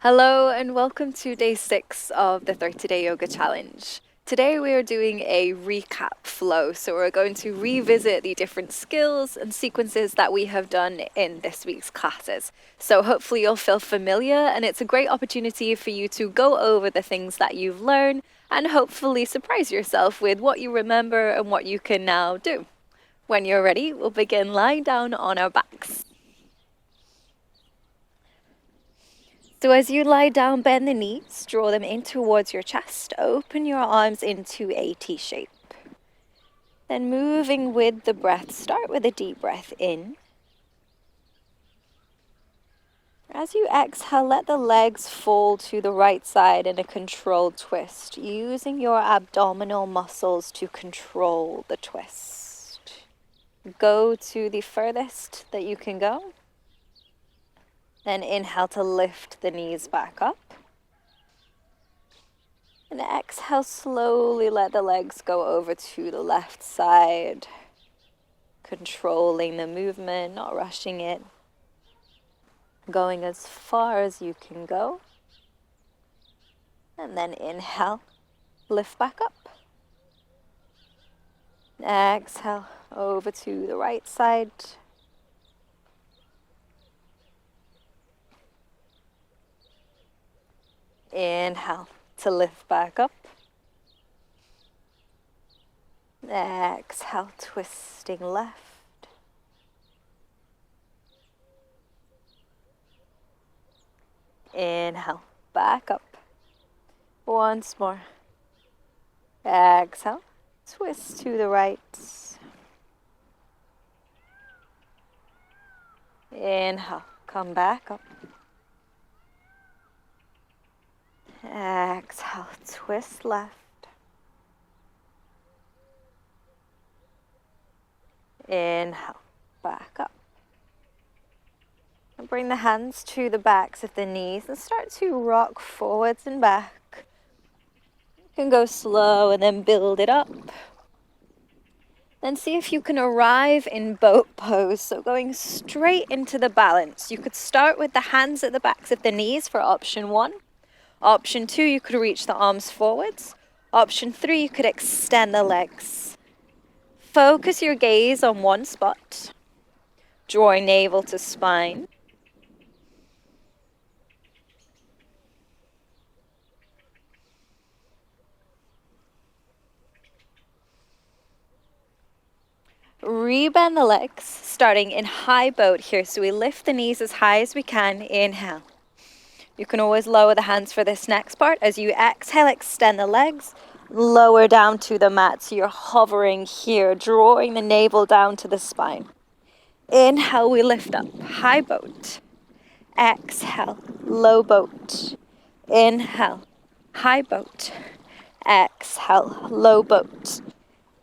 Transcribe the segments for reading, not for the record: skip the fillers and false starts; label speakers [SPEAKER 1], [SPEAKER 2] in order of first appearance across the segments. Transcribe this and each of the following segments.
[SPEAKER 1] Hello and welcome to day 6 of the 30-day yoga challenge. Today we are doing a recap flow, so we're going to revisit the different skills and sequences that we have done in this week's classes. So hopefully you'll feel familiar, and it's a great opportunity for you to go over the things that you've learned and hopefully surprise yourself with what you remember and what you can now do. When you're ready, we'll begin lying down on our backs. So as you lie down, bend the knees, draw them in towards your chest, open your arms into a T shape. Then moving with the breath, start with a deep breath in. As you exhale, let the legs fall to the right side in a controlled twist, using your abdominal muscles to control the twist. Go to the furthest that you can go. Then inhale to lift the knees back up. And exhale, slowly let the legs go over to the left side, controlling the movement, not rushing it. Going as far as you can go. And then inhale, lift back up. Exhale, over to the right side. Inhale to lift back up. Exhale, twisting left. Inhale, back up. Once more. Exhale, twist to the right. Inhale, come back up. Exhale, twist left. Inhale, back up. And bring the hands to the backs of the knees and start to rock forwards and back. You can go slow and then build it up. Then see if you can arrive in boat pose, so going straight into the balance. You could start with the hands at the backs of the knees for option 1. Option 2, you could reach the arms forwards. Option 3, you could extend the legs. Focus your gaze on one spot. Drawing navel to spine. Rebend the legs, starting in high boat here. So we lift the knees as high as we can. Inhale. You can always lower the hands for this next part. As you exhale, extend the legs, lower down to the mat. So you're hovering here, drawing the navel down to the spine. Inhale, we lift up, high boat. Exhale, low boat. Inhale, high boat. Exhale, low boat.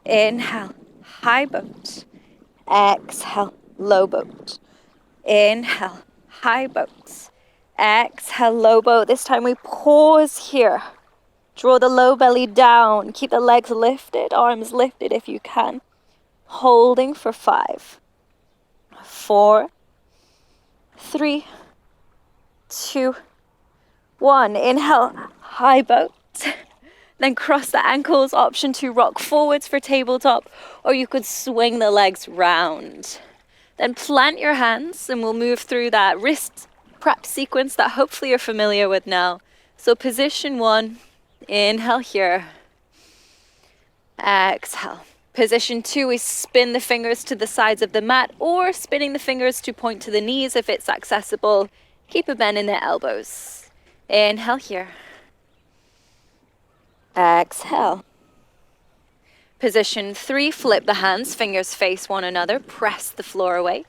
[SPEAKER 1] Inhale, high boat. Exhale, low boat. Inhale, high boat. Exhale, low boat. This time we pause here. Draw the low belly down. Keep the legs lifted, arms lifted if you can. Holding for 5, 4, 3, 2, 1. Inhale, high boat. Then cross the ankles. Option 2, rock forwards for tabletop, or you could swing the legs round. Then plant your hands and we'll move through that wrist prep sequence that hopefully you're familiar with now. So position 1, inhale here. Exhale. Position 2, we spin the fingers to the sides of the mat, or spinning the fingers to point to the knees if it's accessible. Keep a bend in the elbows. Inhale here. Exhale. Position 3, flip the hands, fingers face one another, press the floor away.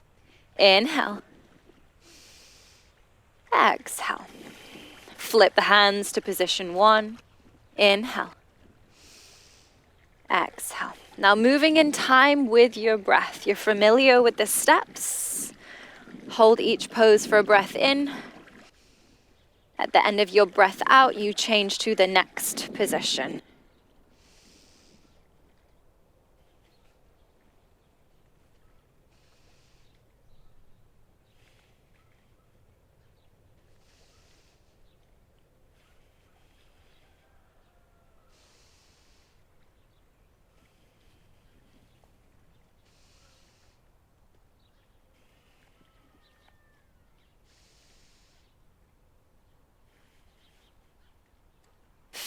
[SPEAKER 1] Inhale. Exhale. Flip the hands to position 1. Inhale. Exhale. Now moving in time with your breath. You're familiar with the steps. Hold each pose for a breath in. At the end of your breath out, you change to the next position.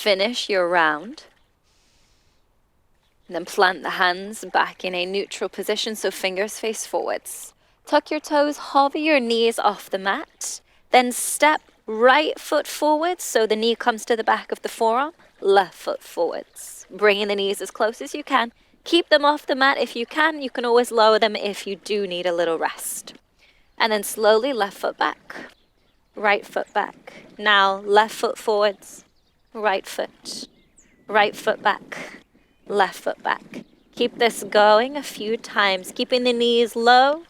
[SPEAKER 1] Finish your round. And then plant the hands back in a neutral position, so fingers face forwards. Tuck your toes, hover your knees off the mat. Then step right foot forwards, so the knee comes to the back of the forearm. Left foot forwards. Bringing the knees as close as you can. Keep them off the mat if you can. You can always lower them if you do need a little rest. And then slowly left foot back. Right foot back. Now left foot forwards. Right foot. Right foot back. Left foot back. Keep this going a few times, keeping the knees low,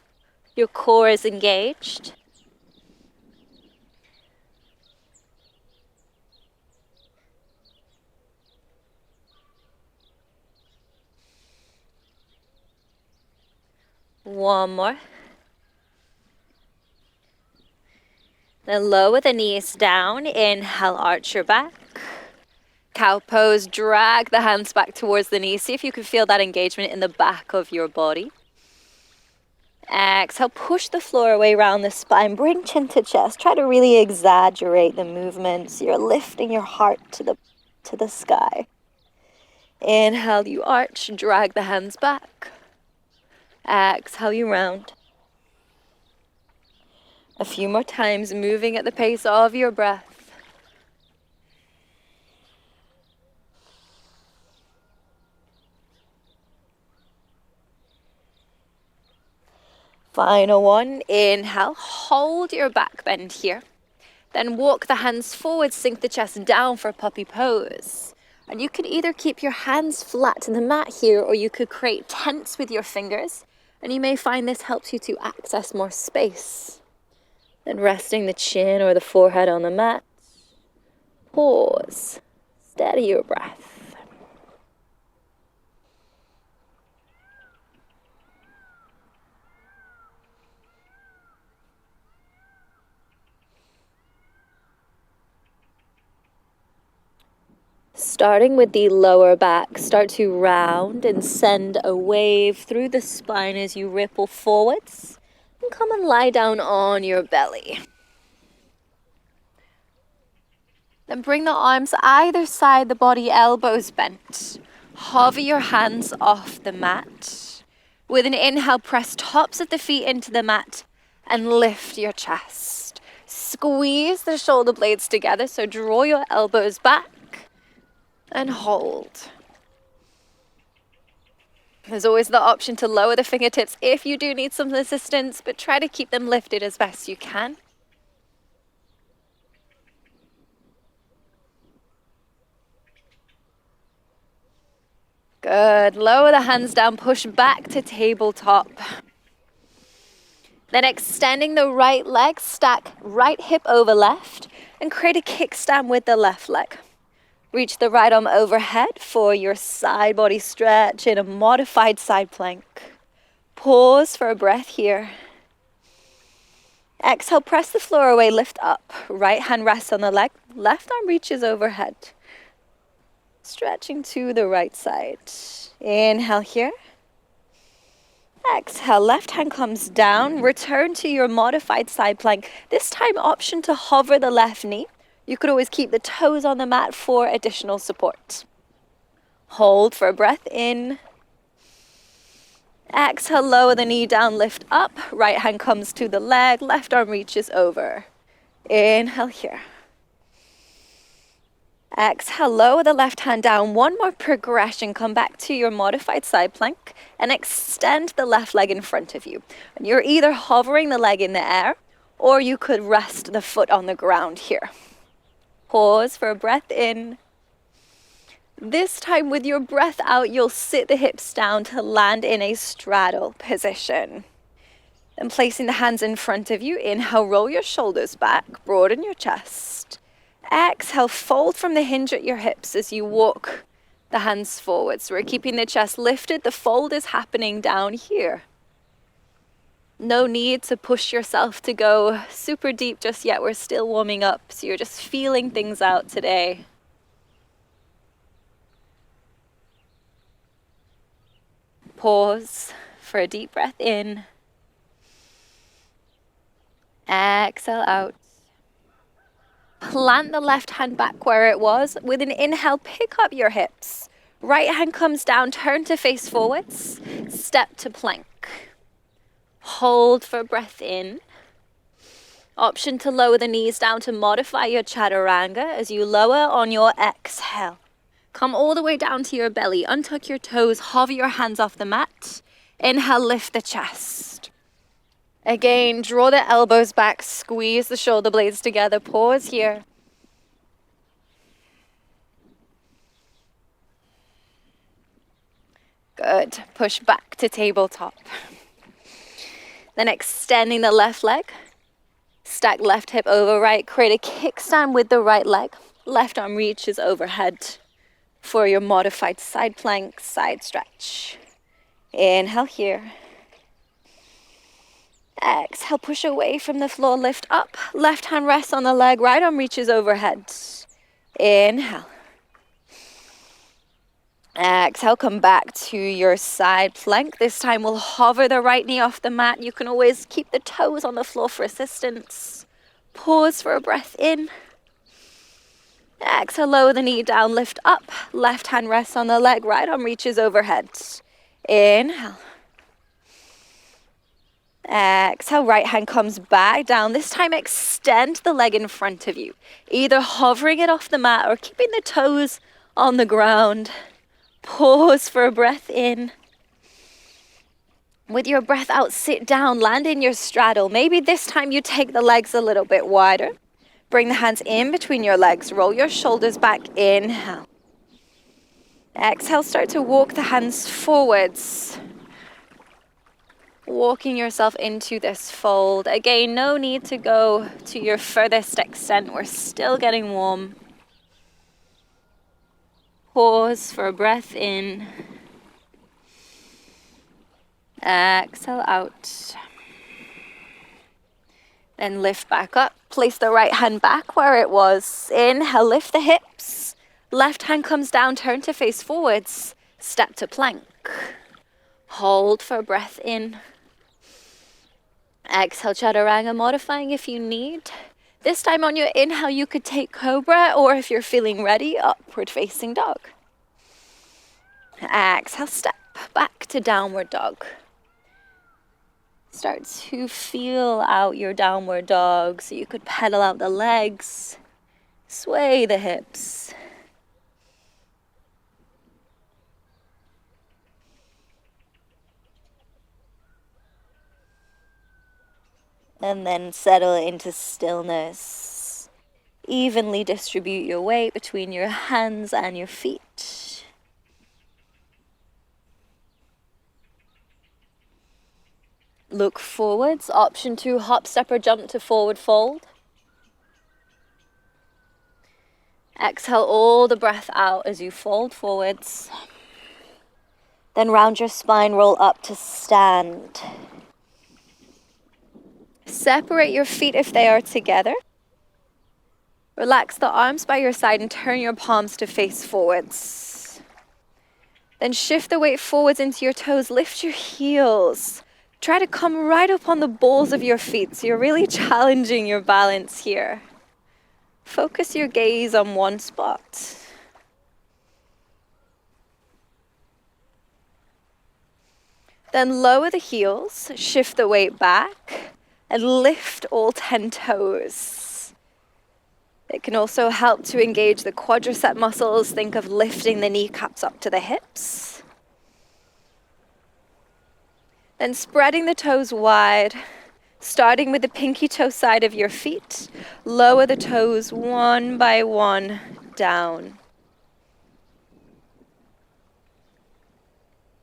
[SPEAKER 1] your core is engaged. One more. Then lower the knees down, inhale, arch your back. Cow pose, drag the hands back towards the knees. See if you can feel that engagement in the back of your body. Exhale, push the floor away around the spine. Bring chin to chest. Try to really exaggerate the movements. You're lifting your heart to the sky. Inhale, you arch, drag the hands back. Exhale, you round. A few more times, moving at the pace of your breath. Final one, inhale, hold your back bend here. Then walk the hands forward, sink the chest down for puppy pose. And you could either keep your hands flat to the mat here, or you could create tents with your fingers. And you may find this helps you to access more space. Then resting the chin or the forehead on the mat. Pause, steady your breath. Starting with the lower back, start to round and send a wave through the spine as you ripple forwards. And come and lie down on your belly. Then bring the arms either side the body, elbows bent. Hover your hands off the mat. With an inhale, press tops of the feet into the mat and lift your chest. Squeeze the shoulder blades together, so draw your elbows back. And hold. There's always the option to lower the fingertips if you do need some assistance, but try to keep them lifted as best you can. Good. Lower the hands down, push back to tabletop. Then extending the right leg, stack right hip over left and create a kickstand with the left leg. Reach the right arm overhead for your side body stretch in a modified side plank. Pause for a breath here. Exhale, press the floor away, lift up. Right hand rests on the leg, left arm reaches overhead. Stretching to the right side. Inhale here. Exhale, left hand comes down. Return to your modified side plank. This time, option to hover the left knee. You could always keep the toes on the mat for additional support. Hold for a breath in. Exhale, lower the knee down, lift up. Right hand comes to the leg, left arm reaches over. Inhale here. Exhale, lower the left hand down. One more progression. Come back to your modified side plank and extend the left leg in front of you. And you're either hovering the leg in the air or you could rest the foot on the ground here. Pause for a breath in. This time with your breath out, you'll sit the hips down to land in a straddle position. Then placing the hands in front of you, inhale, roll your shoulders back, broaden your chest. Exhale, fold from the hinge at your hips as you walk the hands forward. So we're keeping the chest lifted, the fold is happening down here. No need to push yourself to go super deep just yet. We're still warming up, so you're just feeling things out today. Pause for a deep breath in. Exhale out. plant the left hand back where it was. With an inhale, pick up your hips. Right hand comes down, turn to face forwards, step to plank. Hold for breath in. Option to lower the knees down to modify your chaturanga as you lower on your exhale. Come all the way down to your belly, untuck your toes, hover your hands off the mat. Inhale, lift the chest. Again, draw the elbows back, squeeze the shoulder blades together, pause here. Good. Push back to tabletop. Then extending the left leg. Stack left hip over right. Create a kickstand with the right leg. Left arm reaches overhead for your modified side plank, side stretch. Inhale here. Exhale, push away from the floor, lift up. Left hand rests on the leg, right arm reaches overhead. Inhale. Exhale, come back to your side plank. This time we'll hover the right knee off the mat. You can always keep the toes on the floor for assistance. Pause for a breath in. Exhale, lower the knee down, lift up. Left hand rests on the leg, right arm reaches overhead. Inhale. Exhale, right hand comes back down. This time extend the leg in front of you. Either hovering it off the mat or keeping the toes on the ground. Pause for a breath in. With your breath out, sit down, land in your straddle. Maybe this time you take the legs a little bit wider. Bring the hands in between your legs. Roll your shoulders back. Inhale. Exhale, start to walk the hands forwards. Walking yourself into this fold. Again, no need to go to your furthest extent. We're still getting warm. Pause for a breath in. Exhale out. Then lift back up. Place the right hand back where it was. Inhale, lift the hips. Left hand comes down, turn to face forwards. Step to plank. Hold for a breath in. Exhale, chaturanga, modifying if you need. This time on your inhale, you could take cobra, or if you're feeling ready, upward facing dog. Exhale, step back to downward dog. Start to feel out your downward dog. So you could pedal out the legs, sway the hips. And then settle into stillness. Evenly distribute your weight between your hands and your feet. Look forwards. Option 2, hop, step, or jump to forward fold. Exhale all the breath out as you fold forwards. Then round your spine, roll up to stand. Separate your feet if they are together. Relax the arms by your side and turn your palms to face forwards. Then shift the weight forwards into your toes. Lift your heels. Try to come right up on the balls of your feet. So you're really challenging your balance here. Focus your gaze on one spot. Then lower the heels, shift the weight back, and lift all 10 toes. It can also help to engage the quadricep muscles. Think of lifting the kneecaps up to the hips. Then spreading the toes wide, starting with the pinky toe side of your feet. Lower the toes one by one down.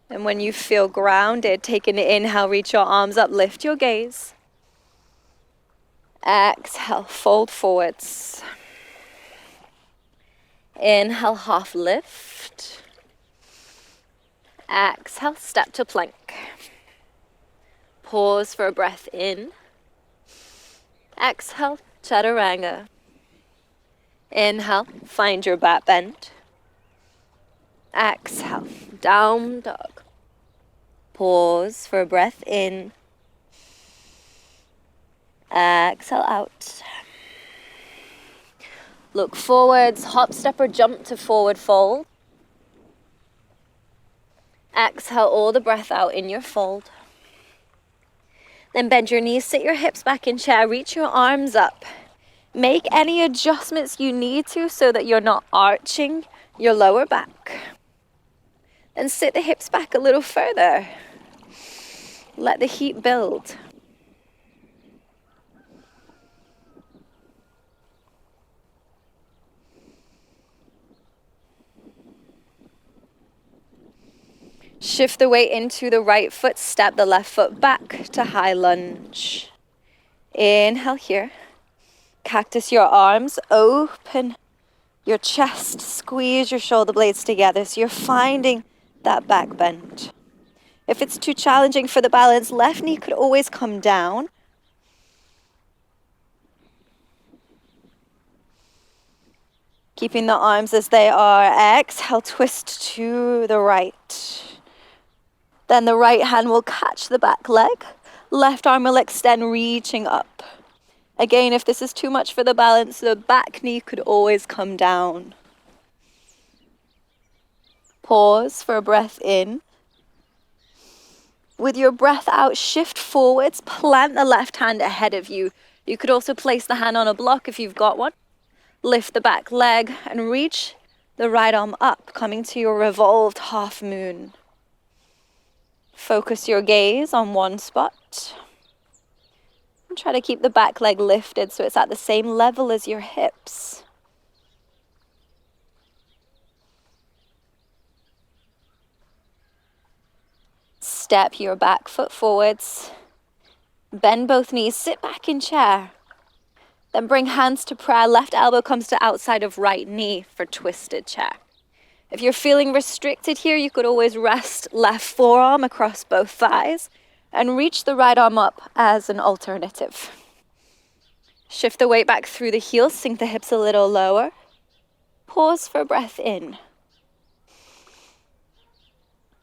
[SPEAKER 1] And when you feel grounded, take an inhale, reach your arms up, lift your gaze. Exhale, fold forwards. Inhale, half lift. Exhale, step to plank. Pause for a breath in. Exhale, chaturanga. Inhale, find your back bend. Exhale, down dog. Pause for a breath in. Exhale out. Look forwards, hop, step or jump to forward fold. Exhale all the breath out in your fold. Then bend your knees, sit your hips back in chair, reach your arms up. Make any adjustments you need to so that you're not arching your lower back. Then sit the hips back a little further. Let the heat build. Shift the weight into the right foot, step the left foot back to high lunge. Inhale here. Cactus your arms, open your chest, squeeze your shoulder blades together so you're finding that back bend. If it's too challenging for the balance, left knee could always come down. Keeping the arms as they are. Exhale, twist to the right. Then the right hand will catch the back leg. Left arm will extend, reaching up. Again, if this is too much for the balance, the back knee could always come down. Pause for a breath in. With your breath out, shift forwards, plant the left hand ahead of you. You could also place the hand on a block if you've got one. Lift the back leg and reach the right arm up, coming to your revolved half moon. Focus your gaze on one spot. And try to keep the back leg lifted so it's at the same level as your hips. Step your back foot forwards. Bend both knees, sit back in chair. Then bring hands to prayer. Left elbow comes to outside of right knee for twisted chair. If you're feeling restricted here, you could always rest left forearm across both thighs and reach the right arm up as an alternative. Shift the weight back through the heels, sink the hips a little lower. Pause for breath in.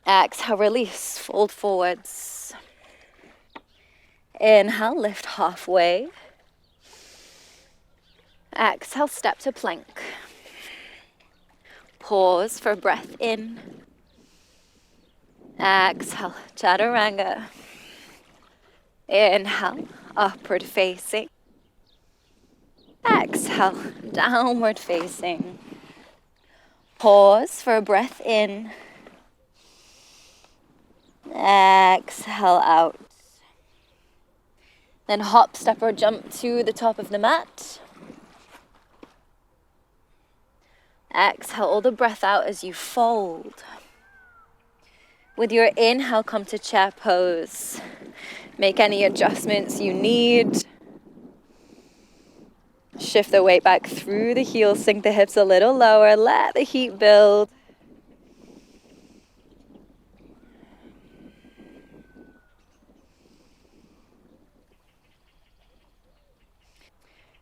[SPEAKER 1] Exhale, release, fold forwards. Inhale, lift halfway. Exhale, step to plank. Pause for breath in. Exhale, chaturanga. Inhale, upward facing. Exhale, downward facing. Pause for a breath in. Exhale out. Then hop, step or jump to the top of the mat. Exhale all the breath out as you fold. With your inhale, come to chair pose. Make any adjustments you need. Shift the weight back through the heels, sink the hips a little lower, let the heat build.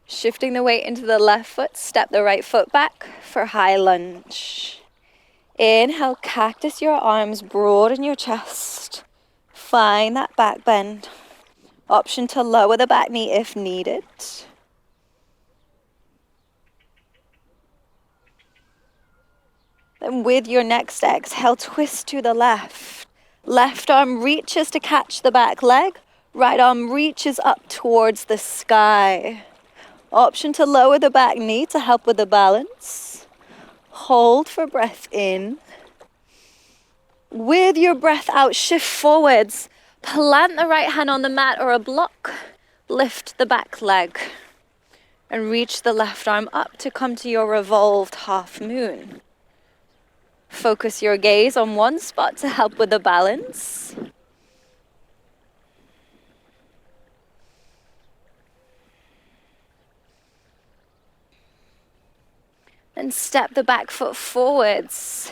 [SPEAKER 1] Shifting the weight into the left foot, step the right foot back for high lunge. Inhale, cactus your arms, broaden your chest. Find that back bend. Option to lower the back knee if needed. Then with your next exhale, twist to the left. Left arm reaches to catch the back leg. Right arm reaches up towards the sky. Option to lower the back knee to help with the balance. Hold for breath in. With your breath out, shift forwards. Plant the right hand on the mat or a block. Lift the back leg. And reach the left arm up to come to your revolved half moon. Focus your gaze on one spot to help with the balance. Then step the back foot forwards.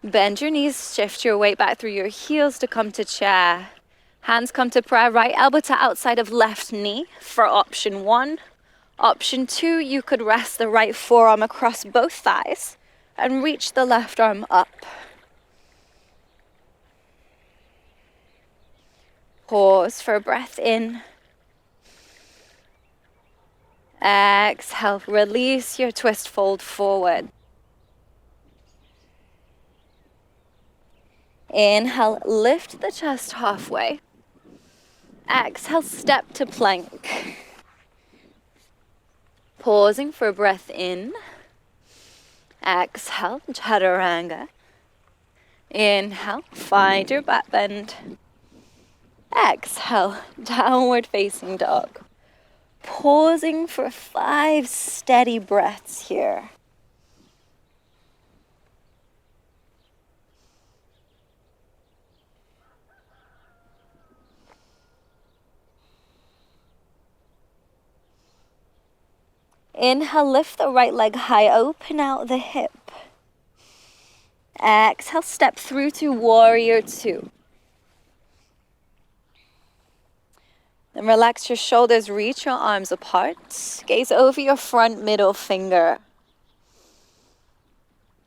[SPEAKER 1] Bend your knees, shift your weight back through your heels to come to chair. Hands come to prayer, right elbow to outside of left knee for option 1. Option 2, you could rest the right forearm across both thighs and reach the left arm up. Pause for a breath in. Exhale, release your twist, fold forward. Inhale, lift the chest halfway. Exhale, step to plank. Pausing for breath in. Exhale, chaturanga. Inhale, find your back bend. Exhale, downward facing dog. Pausing for 5 steady breaths here. Inhale, lift the right leg high, open out the hip. Exhale, step through to warrior 2. Then relax your shoulders, reach your arms apart. Gaze over your front middle finger.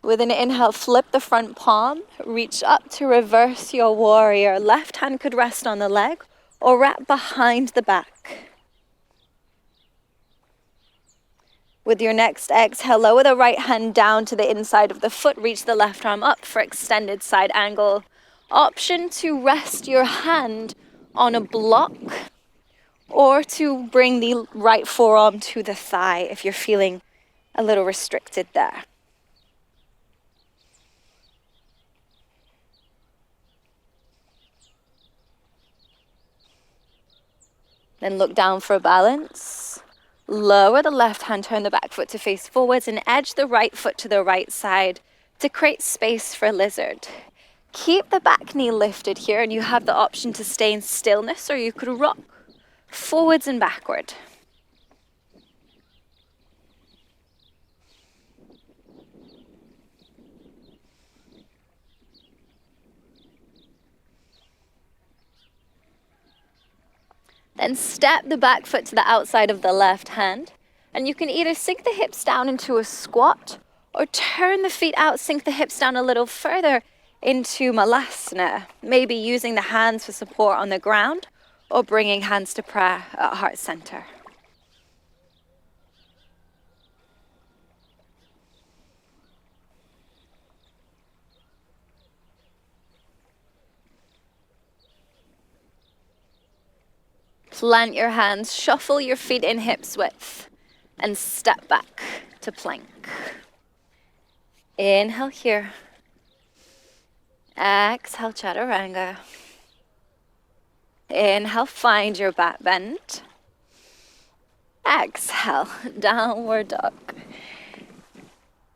[SPEAKER 1] With an inhale, flip the front palm, reach up to reverse your warrior. Left hand could rest on the leg or wrap behind the back. With your next exhale, lower the right hand down to the inside of the foot, reach the left arm up for extended side angle. Option to rest your hand on a block or to bring the right forearm to the thigh if you're feeling a little restricted there. Then look down for balance. Lower the left hand, turn the back foot to face forwards and edge the right foot to the right side to create space for lizard. Keep the back knee lifted here and you have the option to stay in stillness or you could rock forwards and backward. Then step the back foot to the outside of the left hand. And you can either sink the hips down into a squat or turn the feet out, sink the hips down a little further into malasana. Maybe using the hands for support on the ground or bringing hands to prayer at heart center. Plant your hands, shuffle your feet in hips width, and step back to plank. Inhale here. Exhale, chaturanga. Inhale, find your back bend. Exhale, downward dog.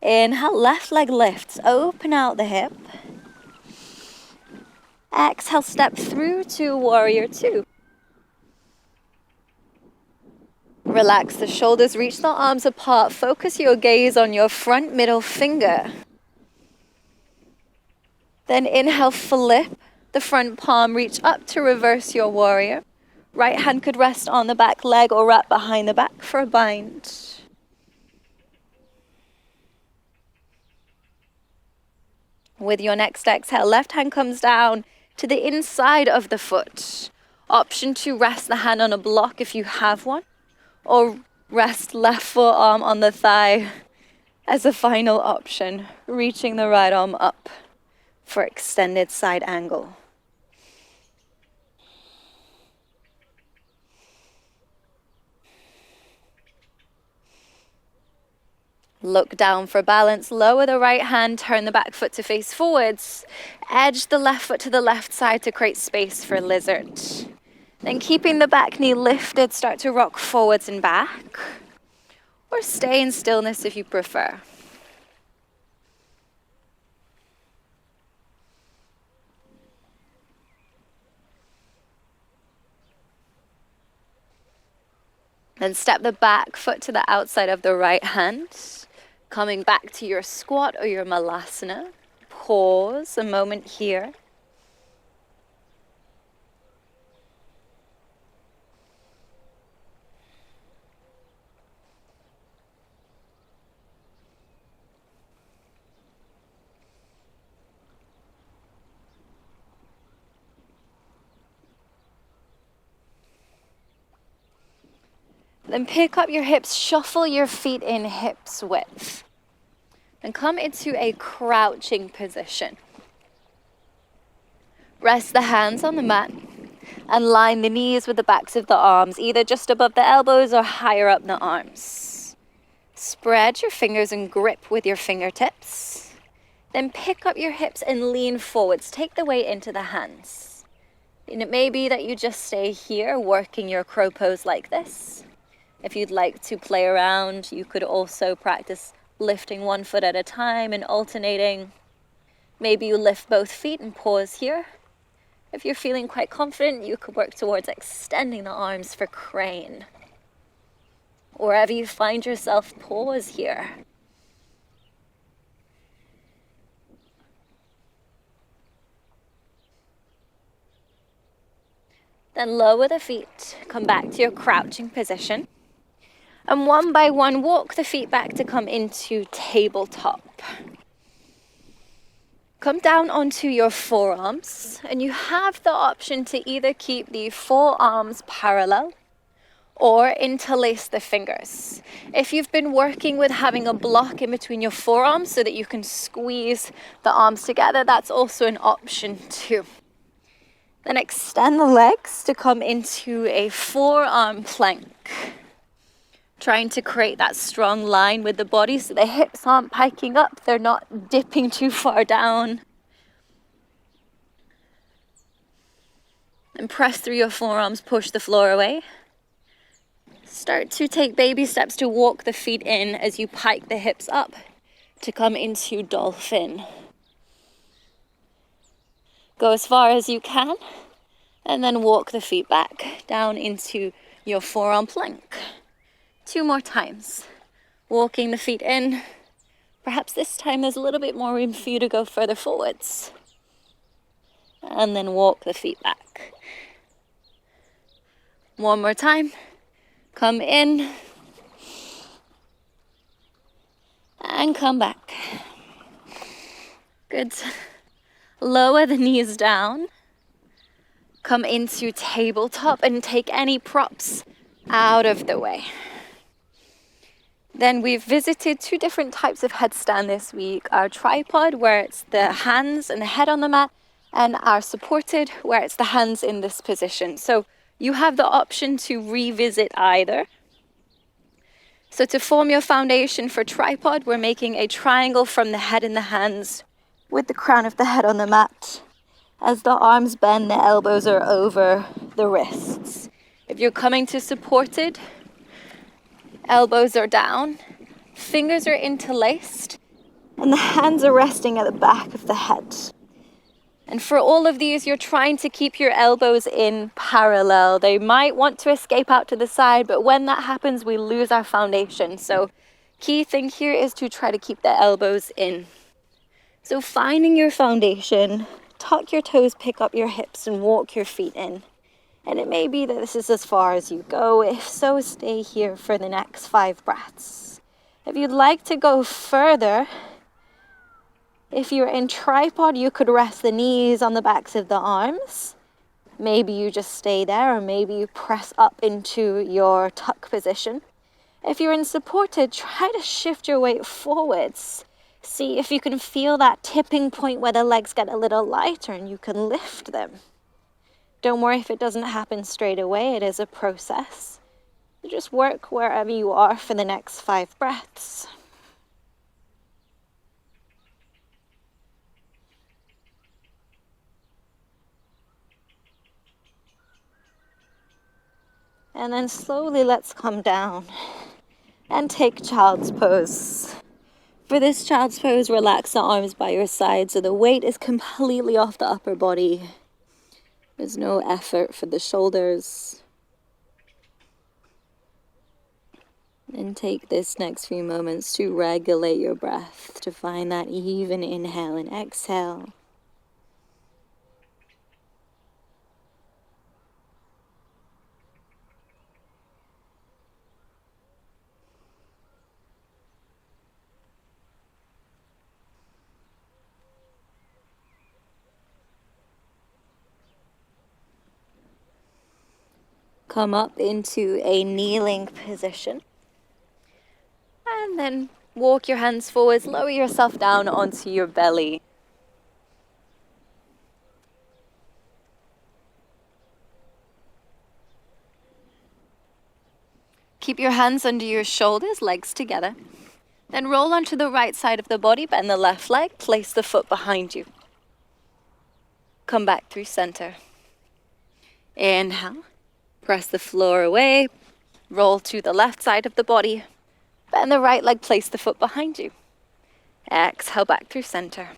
[SPEAKER 1] Inhale, left leg lifts, open out the hip. Exhale, step through to warrior 2. Relax the shoulders, reach the arms apart, focus your gaze on your front middle finger. Then inhale, flip the front palm, reach up to reverse your warrior. Right hand could rest on the back leg or wrap behind the back for a bind. With your next exhale, left hand comes down to the inside of the foot. Option to rest the hand on a block if you have one, or rest left forearm on the thigh as a final option, reaching the right arm up for extended side angle. Look down for balance, lower the right hand, turn the back foot to face forwards, edge the left foot to the left side to create space for lizard. Then keeping the back knee lifted, start to rock forwards and back, or stay in stillness if you prefer. Then step the back foot to the outside of the right hand, coming back to your squat or your malasana. Pause a moment here. Then pick up your hips, shuffle your feet in hips width. And come into a crouching position. Rest the hands on the mat and line the knees with the backs of the arms, either just above the elbows or higher up the arms. Spread your fingers and grip with your fingertips. Then pick up your hips and lean forwards. Take the weight into the hands. And it may be that you just stay here working your crow pose like this. If you'd like to play around, you could also practice lifting one foot at a time and alternating. Maybe you lift both feet and pause here. If you're feeling quite confident, you could work towards extending the arms for crane. Wherever you find yourself, pause here. Then lower the feet, come back to your crouching position. And one by one, walk the feet back to come into tabletop. Come down onto your forearms, and you have the option to either keep the forearms parallel or interlace the fingers. If you've been working with having a block in between your forearms so that you can squeeze the arms together, that's also an option too. Then extend the legs to come into a forearm plank. Trying to create that strong line with the body so the hips aren't piking up, they're not dipping too far down. And press through your forearms, push the floor away. Start to take baby steps to walk the feet in as you pike the hips up to come into dolphin. Go as far as you can and then walk the feet back down into your forearm plank. 2 more times. Walking the feet in. Perhaps this time there's a little bit more room for you to go further forwards. And then walk the feet back. 1 more time. Come in. And come back. Good. Lower the knees down. Come into tabletop and take any props out of the way. Then we've visited 2 different types of headstand this week. Our tripod, where it's the hands and the head on the mat, and our supported, where it's the hands in this position. So you have the option to revisit either. So to form your foundation for tripod, we're making a triangle from the head and the hands with the crown of the head on the mat. As the arms bend, the elbows are over the wrists. If you're coming to supported, elbows are down, fingers are interlaced, and the hands are resting at the back of the head. And for all of these, you're trying to keep your elbows in parallel. They might want to escape out to the side, but when that happens, we lose our foundation. So key thing here is to try to keep the elbows in. So finding your foundation, tuck your toes, pick up your hips, and walk your feet in. And it may be that this is as far as you go. If so, stay here for the next 5 breaths. If you'd like to go further, if you're in tripod, you could rest the knees on the backs of the arms. Maybe you just stay there, or maybe you press up into your tuck position. If you're in supported, try to shift your weight forwards. See if you can feel that tipping point where the legs get a little lighter and you can lift them. Don't worry if it doesn't happen straight away. It is a process. Just work wherever you are for the next 5 breaths. And then slowly let's come down and take child's pose. For this child's pose, relax the arms by your side so the weight is completely off the upper body. There's no effort for the shoulders. And take this next few moments to regulate your breath, to find that even inhale and exhale. Come up into a kneeling position. And then walk your hands forwards, lower yourself down onto your belly. Keep your hands under your shoulders, legs together. Then roll onto the right side of the body, bend the left leg, place the foot behind you. Come back through center. Inhale, press the floor away, roll to the left side of the body, bend the right leg, place the foot behind you. Exhale, back through center.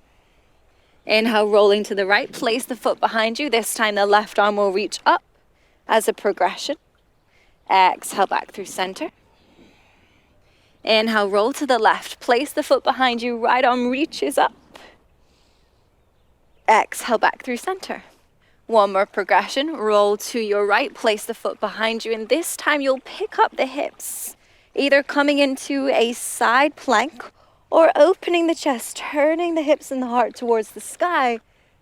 [SPEAKER 1] Inhale, rolling to the right, place the foot behind you. This time the left arm will reach up as a progression. Exhale, back through center. Inhale, roll to the left, place the foot behind you, right arm reaches up. Exhale, back through center. One more progression, roll to your right, place the foot behind you, and this time you'll pick up the hips, either coming into a side plank or opening the chest, turning the hips and the heart towards the sky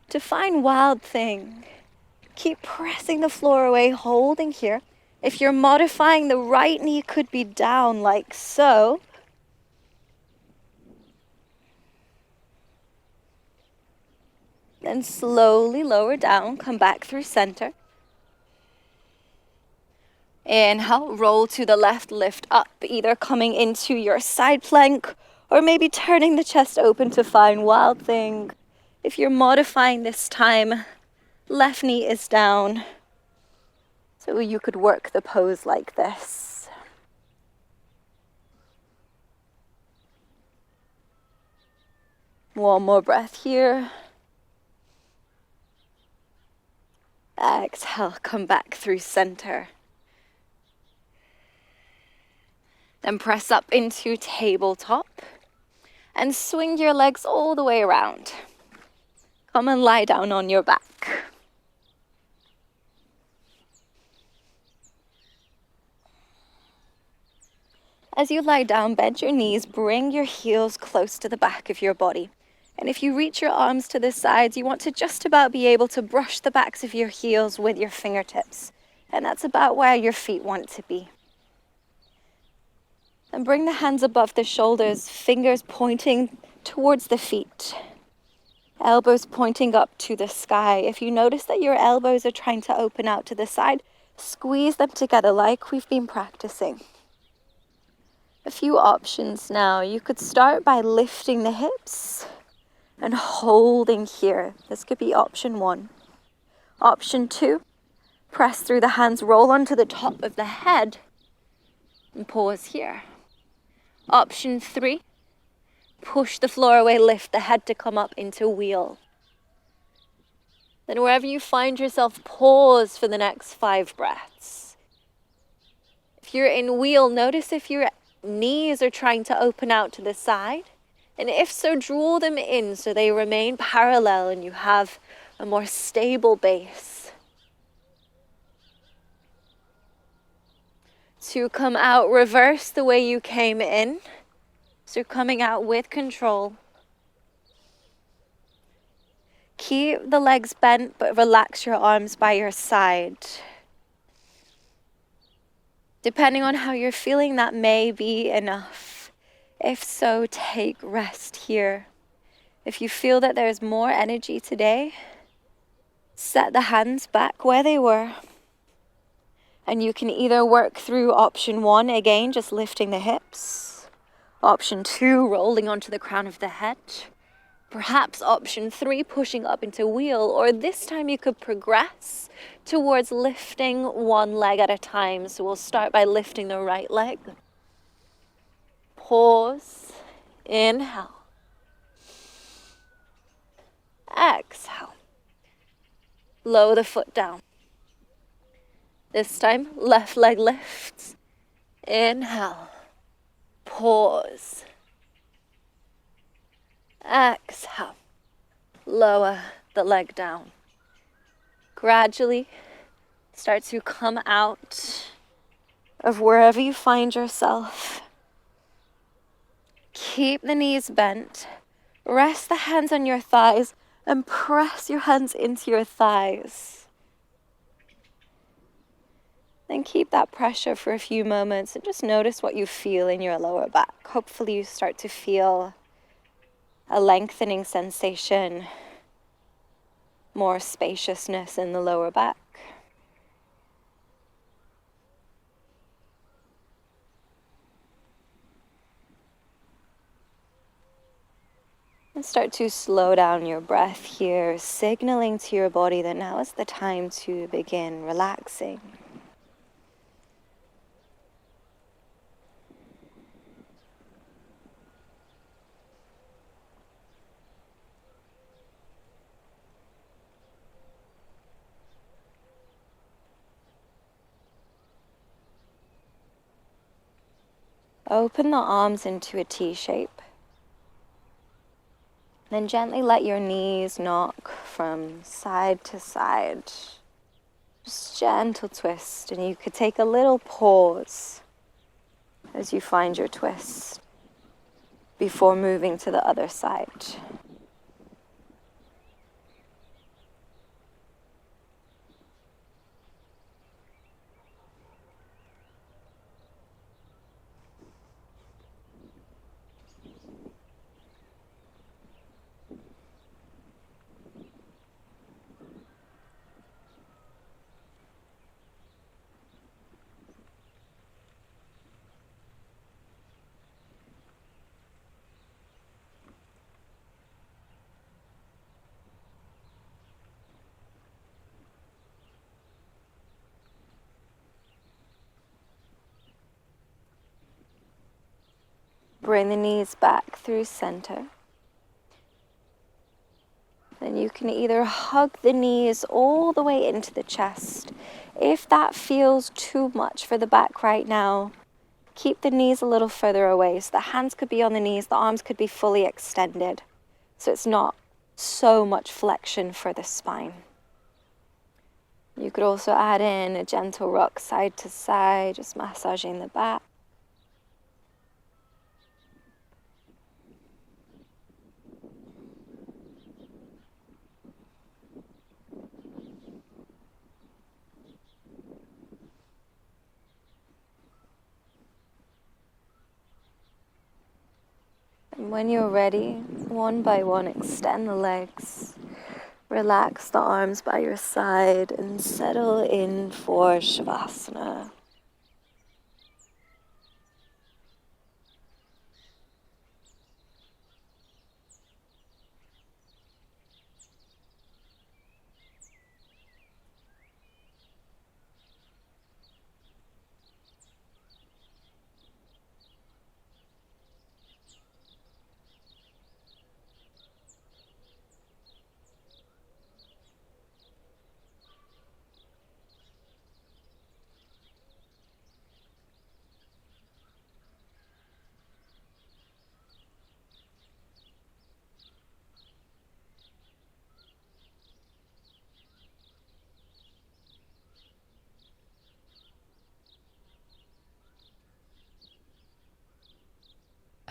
[SPEAKER 1] to find wild thing. Keep pressing the floor away, holding here. If you're modifying, the right knee could be down like so. Then slowly lower down, come back through center. Inhale, roll to the left, lift up, either coming into your side plank or maybe turning the chest open to find wild thing. If you're modifying this time, left knee is down. So you could work the pose like this. One more breath here. Exhale, come back through center. Then press up into tabletop and swing your legs all the way around. Come and lie down on your back. As you lie down, bend your knees, bring your heels close to the back of your body. And if you reach your arms to the sides, you want to just about be able to brush the backs of your heels with your fingertips. And that's about where your feet want to be. And bring the hands above the shoulders, fingers pointing towards the feet. Elbows pointing up to the sky. If you notice that your elbows are trying to open out to the side, squeeze them together like we've been practicing. A few options now. You could start by lifting the hips and holding here. This could be option 1. Option 2, press through the hands, roll onto the top of the head and pause here. Option 3, push the floor away, lift the head to come up into wheel. Then wherever you find yourself, pause for the next 5 breaths. If you're in wheel, notice if your knees are trying to open out to the side. And if so, draw them in so they remain parallel and you have a more stable base. To come out, reverse the way you came in. So coming out with control. Keep the legs bent, but relax your arms by your side. Depending on how you're feeling, that may be enough. If so, take rest here. If you feel that there's more energy today, set the hands back where they were. And you can either work through option 1, again, just lifting the hips. Option 2, rolling onto the crown of the head. Perhaps option 3, pushing up into wheel. Or this time you could progress towards lifting one leg at a time. So we'll start by lifting the right leg. Pause. Inhale. Exhale. Lower the foot down. This time, left leg lifts. Inhale. Pause. Exhale. Lower the leg down. Gradually start to come out of wherever you find yourself. Keep the knees bent. Rest the hands on your thighs and press your hands into your thighs. Then keep that pressure for a few moments and just notice what you feel in your lower back. Hopefully you start to feel a lengthening sensation, more spaciousness in the lower back. And start to slow down your breath here, signaling to your body that now is the time to begin relaxing. Open the arms into a T shape. Then gently let your knees knock from side to side. Just gentle twist, and you could take a little pause as you find your twist before moving to the other side. Bring the knees back through center. Then you can either hug the knees all the way into the chest. If that feels too much for the back right now, keep the knees a little further away. So the hands could be on the knees, the arms could be fully extended. So it's not so much flexion for the spine. You could also add in a gentle rock side to side, just massaging the back. And when you're ready, one by one, extend the legs. Relax the arms by your side and settle in for Shavasana.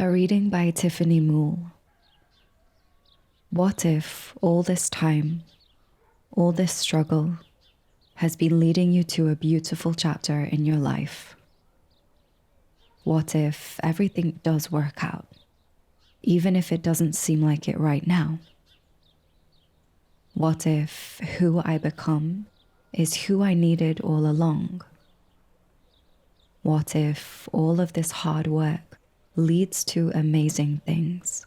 [SPEAKER 2] A reading by Tiffany Moule. What if all this time, all this struggle, has been leading you to a beautiful chapter in your life? What if everything does work out, even if it doesn't seem like it right now? What if who I become is who I needed all along? What if all of this hard work leads to amazing things?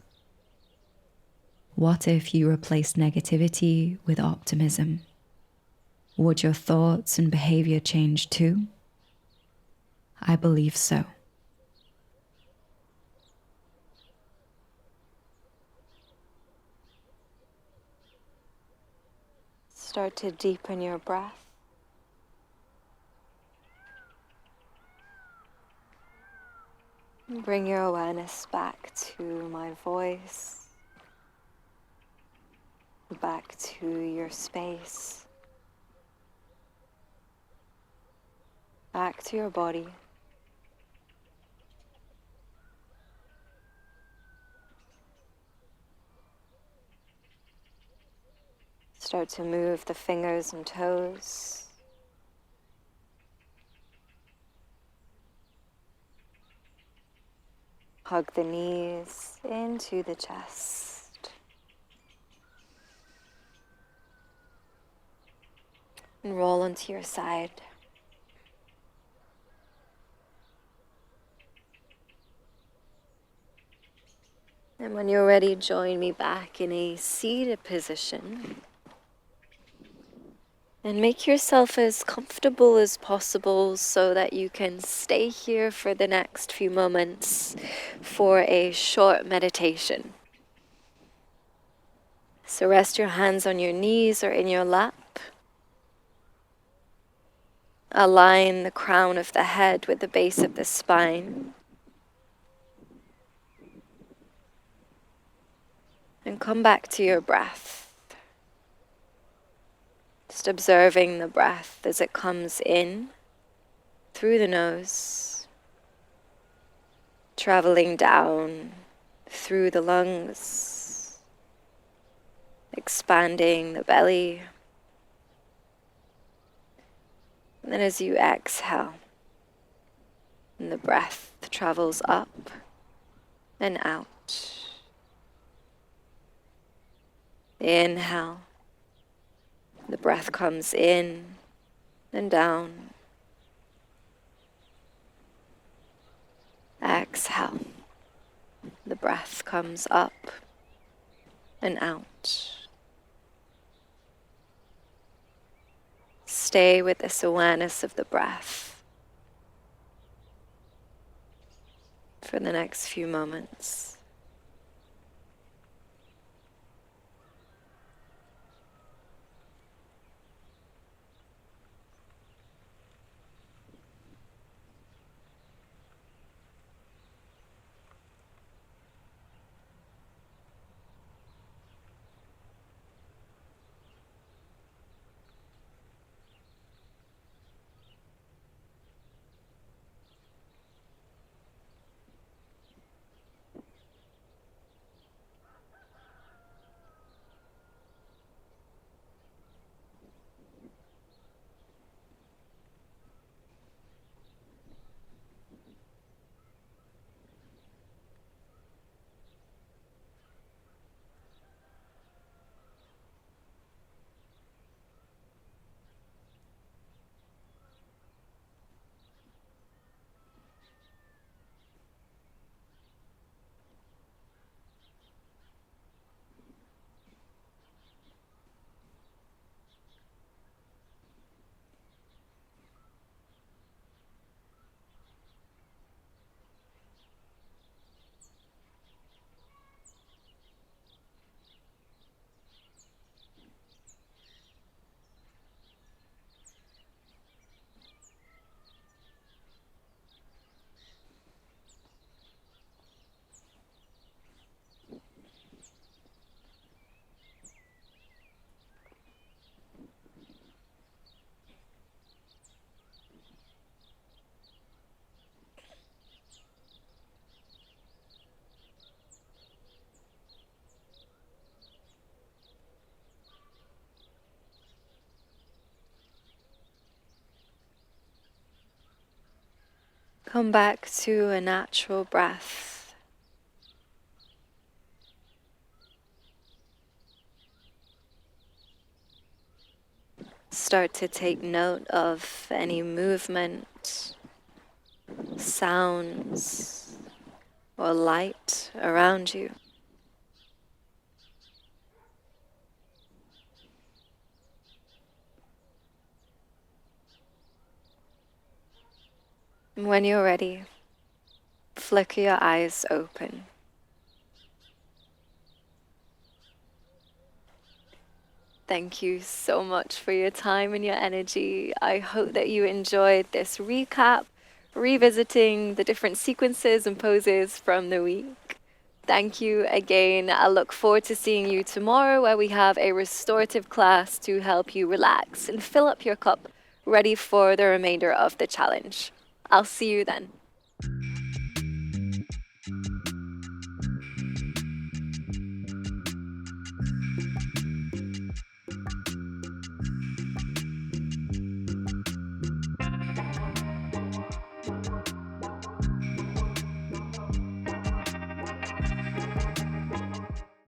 [SPEAKER 2] What if you replace negativity with optimism? Would your thoughts and behavior change too? I believe so.
[SPEAKER 1] Start to deepen your breath. Bring your awareness back to my voice, back to your space, back to your body. Start to move the fingers and toes. Hug the knees into the chest. And roll onto your side. And when you're ready, join me back in a seated position. And make yourself as comfortable as possible so that you can stay here for the next few moments for a short meditation. So rest your hands on your knees or in your lap. Align the crown of the head with the base of the spine. And come back to your breath. Just observing the breath as it comes in through the nose, traveling down through the lungs, expanding the belly. And then as you exhale, and the breath travels up and out. Inhale. The breath comes in and down. Exhale. The breath comes up and out. Stay with this awareness of the breath for the next few moments. Come back to a natural breath. Start to take note of any movement, sounds, or light around you. And when you're ready, flicker your eyes open. Thank you so much for your time and your energy. I hope that you enjoyed this recap, revisiting the different sequences and poses from the week. Thank you again. I look forward to seeing you tomorrow, where we have a restorative class to help you relax and fill up your cup, ready for the remainder of the challenge. I'll see you then.